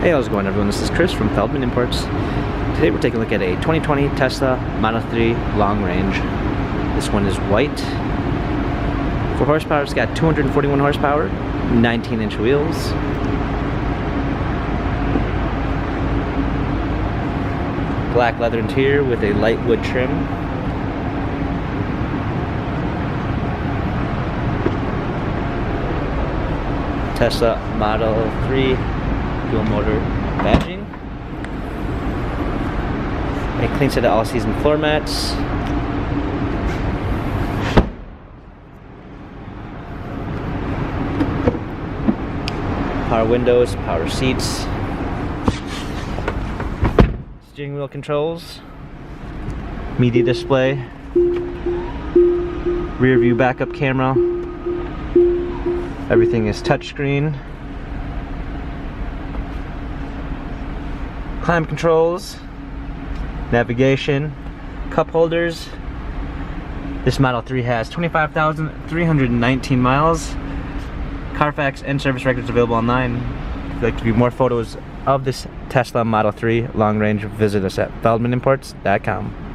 Hey, how's it going, everyone? This is Chris from Feldmann Imports. Today we're taking a look at a 2020 Tesla Model 3 long range. This one is white. For horsepower, it's got 241 horsepower, 19-inch wheels. Black leather interior with a light wood trim. Tesla Model 3 dual motor badging. A clean set of all-season floor mats. Power windows, power seats. Steering wheel controls. Media display. Rear view backup camera. Everything is touchscreen. Climate controls, navigation, cup holders. This Model 3 has 25,319 miles. Carfax and service records available online. If you'd like to view more photos of this Tesla Model 3 long range, visit us at feldmanimports.com.